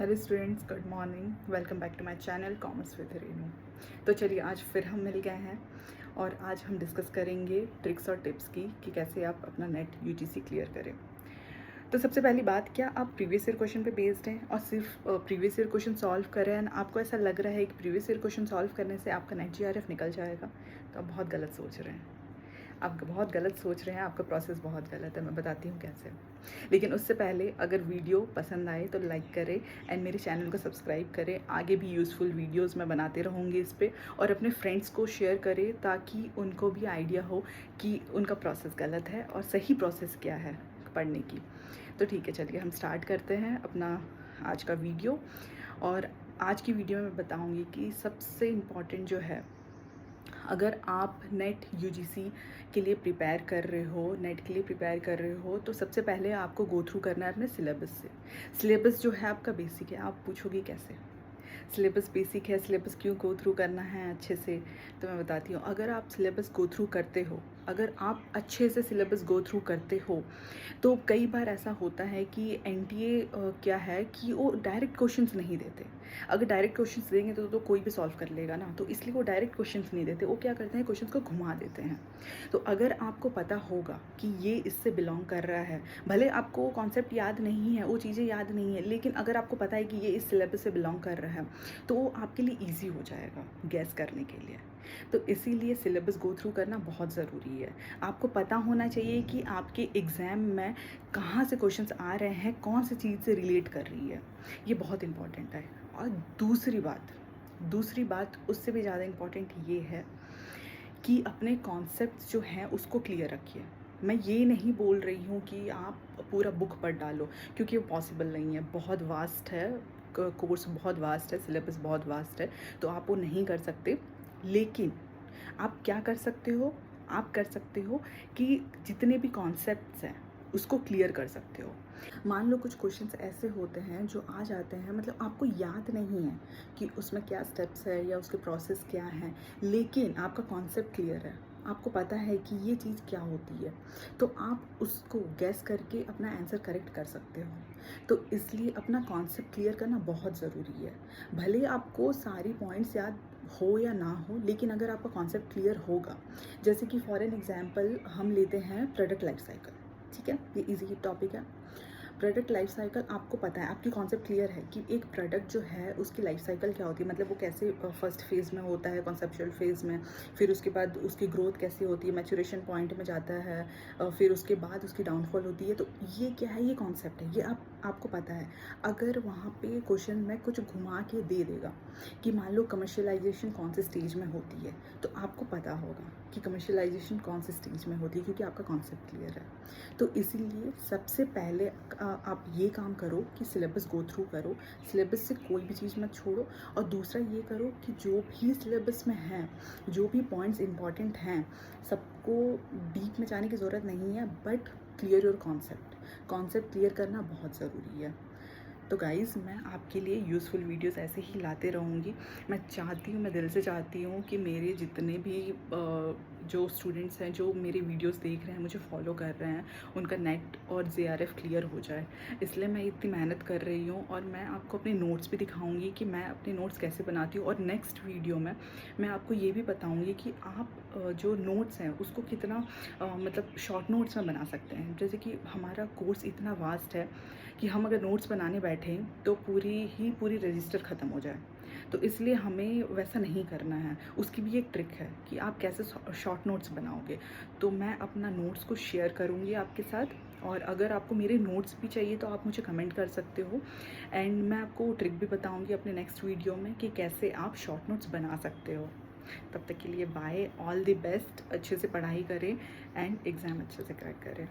Hello students, good morning. Welcome back to my channel commerce with Renu. तो चलिए आज फिर हम मिल गए हैं और आज हम डिस्कस करेंगे ट्रिक्स और टिप्स की कि कैसे आप अपना नेट यूजीसी क्लियर करें। तो सबसे पहली बात, क्या आप प्रीवियस ईयर क्वेश्चन पे बेस्ड हैं और सिर्फ प्रीवियस ईयर क्वेश्चन सॉल्व कर रहे हैं? आपको ऐसा लग रहा है कि प्रीवियस ईयर क्वेश्चन सॉल्व करने से आपका नेट जीआरएफ निकल जाएगा? तो आप बहुत गलत सोच रहे हैं। आप बहुत गलत सोच रहे हैं, आपका प्रोसेस बहुत गलत है। मैं बताती हूँ कैसे। लेकिन उससे पहले अगर वीडियो पसंद आए तो लाइक करें एंड मेरे चैनल को सब्सक्राइब करें। आगे भी यूज़फुल वीडियोस मैं बनाते रहूँगी इस पर, और अपने फ्रेंड्स को शेयर करें ताकि उनको भी आइडिया हो कि उनका प्रोसेस गलत है और सही प्रोसेस क्या है पढ़ने की। तो ठीक है, चलिए हम स्टार्ट करते हैं अपना आज का वीडियो। और आज की वीडियो में मैं बताऊँगी कि सबसे इम्पॉर्टेंट जो है, अगर आप नेट यूजीसी के लिए प्रिपेयर कर रहे हो, नेट के लिए प्रिपेयर कर रहे हो, तो सबसे पहले आपको गो थ्रू करना है अपने सिलेबस से। सिलेबस जो है आपका बेसिक है। आप पूछोगे कैसे? सिलेबस बेसिक है, सिलेबस क्यों गो थ्रू करना है अच्छे से? तो मैं बताती हूँ। अगर आप सिलेबस गो थ्रू करते हो, अगर आप अच्छे से सिलेबस गो थ्रू करते हो, तो कई बार ऐसा होता है कि एनटीए क्या है कि वो डायरेक्ट क्वेश्चंस नहीं देते। अगर डायरेक्ट क्वेश्चंस देंगे तो कोई भी सॉल्व कर लेगा ना, तो इसलिए वो डायरेक्ट क्वेश्चंस नहीं देते। वो क्या करते हैं, क्वेश्चंस को घुमा देते हैं। तो अगर आपको पता होगा कि ये इससे बिलोंग कर रहा है, भले आपको कॉन्सेप्ट याद नहीं है, वो चीज़ें याद नहीं है, लेकिन अगर आपको पता है कि ये इस सिलेबस से बिलोंग कर रहा है, तो वो आपके लिए ईजी हो जाएगा गैस करने के लिए। तो इसीलिए सिलेबस गो थ्रू करना बहुत ज़रूरी है। आपको पता होना चाहिए कि आपके एग्ज़ाम में कहाँ से क्वेश्चंस आ रहे हैं, कौन सी चीज़ से रिलेट कर रही है। ये बहुत इंपॉर्टेंट है। और दूसरी बात उससे भी ज़्यादा इम्पॉर्टेंट ये है कि अपने कॉन्सेप्ट्स जो हैं उसको क्लियर रखिए। मैं ये नहीं बोल रही हूँ कि आप पूरा बुक पढ़ डालो, क्योंकि वो पॉसिबल नहीं है। बहुत वास्ट है, कोर्स बहुत वास्ट है, सिलेबस बहुत वास्ट है, तो आप वो नहीं कर सकते। लेकिन आप क्या कर सकते हो, आप कर सकते हो कि जितने भी कॉन्सेप्ट्स हैं उसको क्लियर कर सकते हो। मान लो कुछ क्वेश्चंस ऐसे होते हैं जो आ जाते हैं, मतलब आपको याद नहीं है कि उसमें क्या स्टेप्स है या उसके प्रोसेस क्या है, लेकिन आपका कॉन्सेप्ट क्लियर है, आपको पता है कि ये चीज़ क्या होती है, तो आप उसको गैस करके अपना आंसर करेक्ट कर सकते हो। तो इसलिए अपना कॉन्सेप्ट क्लियर करना बहुत ज़रूरी है। भले आपको सारी पॉइंट्स याद हो या ना हो, लेकिन अगर आपका कॉन्सेप्ट क्लियर होगा, जैसे कि फॉर एन एग्जांपल हम लेते हैं प्रोडक्ट लाइफ साइकिल। ठीक है, ये इजी टॉपिक है। प्रोडक्ट लाइफ साइकिल आपको पता है, आपकी कॉन्सेप्ट क्लियर है कि एक प्रोडक्ट जो है उसकी लाइफ साइकिल क्या होती है, मतलब वो कैसे फर्स्ट फेज़ में होता है, कॉन्सेप्चुअल फेज़ में, फिर उसके बाद उसकी ग्रोथ कैसी होती है, मैच्योरेशन पॉइंट में जाता है, फिर उसके बाद उसकी डाउनफॉल होती है। तो ये क्या है, ये कॉन्सेप्ट है, ये आपको पता है। अगर वहाँ पे क्वेश्चन में कुछ घुमा के दे देगा कि मान लो कमर्शियलाइजेशन कौन से स्टेज में होती है, तो आपको पता होगा कि कमर्शियलाइजेशन कौन से स्टेज में होती है, क्योंकि आपका कॉन्सेप्ट क्लियर है। तो इसीलिए सबसे पहले आप ये काम करो कि सिलेबस गो थ्रू करो, सिलेबस से कोई भी चीज़ मत छोड़ो। और दूसरा ये करो कि जो भी सिलेबस में है, जो भी पॉइंट्स इंपॉर्टेंट हैं, सबको डीप में जाने की ज़रूरत नहीं है, but clear your concept clear करना बहुत ज़रूरी है। तो गाइज़, मैं आपके लिए यूज़फुल वीडियोस ऐसे ही लाते रहूँगी। मैं दिल से चाहती हूँ कि मेरे जितने भी जो स्टूडेंट्स हैं, जो मेरे वीडियोस देख रहे हैं, मुझे फॉलो कर रहे हैं, उनका नेट और जेआरएफ क्लियर हो जाए। इसलिए मैं इतनी मेहनत कर रही हूँ, और मैं आपको अपने नोट्स भी दिखाऊँगी कि मैं अपने नोट्स कैसे बनाती हूँ। और नेक्स्ट वीडियो में मैं आपको ये भी बताऊँगी कि आप जो नोट्स हैं उसको कितना मतलब शॉर्ट नोट्स में बना सकते हैं। जैसे कि हमारा कोर्स इतना वास्ट है कि हम अगर नोट्स बनाने बैठें तो पूरी रजिस्टर ख़त्म हो जाए। तो इसलिए हमें वैसा नहीं करना है। उसकी भी एक ट्रिक है कि आप कैसे शॉर्ट नोट्स बनाओगे। तो मैं अपना नोट्स को शेयर करूँगी आपके साथ, और अगर आपको मेरे नोट्स भी चाहिए तो आप मुझे कमेंट कर सकते हो। एंड मैं आपको ट्रिक भी बताऊँगी अपने नेक्स्ट वीडियो में कि कैसे आप शॉर्ट नोट्स बना सकते हो। तब तक के लिए बाय, ऑल द बेस्ट। अच्छे से पढ़ाई करें एंड एग्ज़ाम अच्छे से क्रैक करें।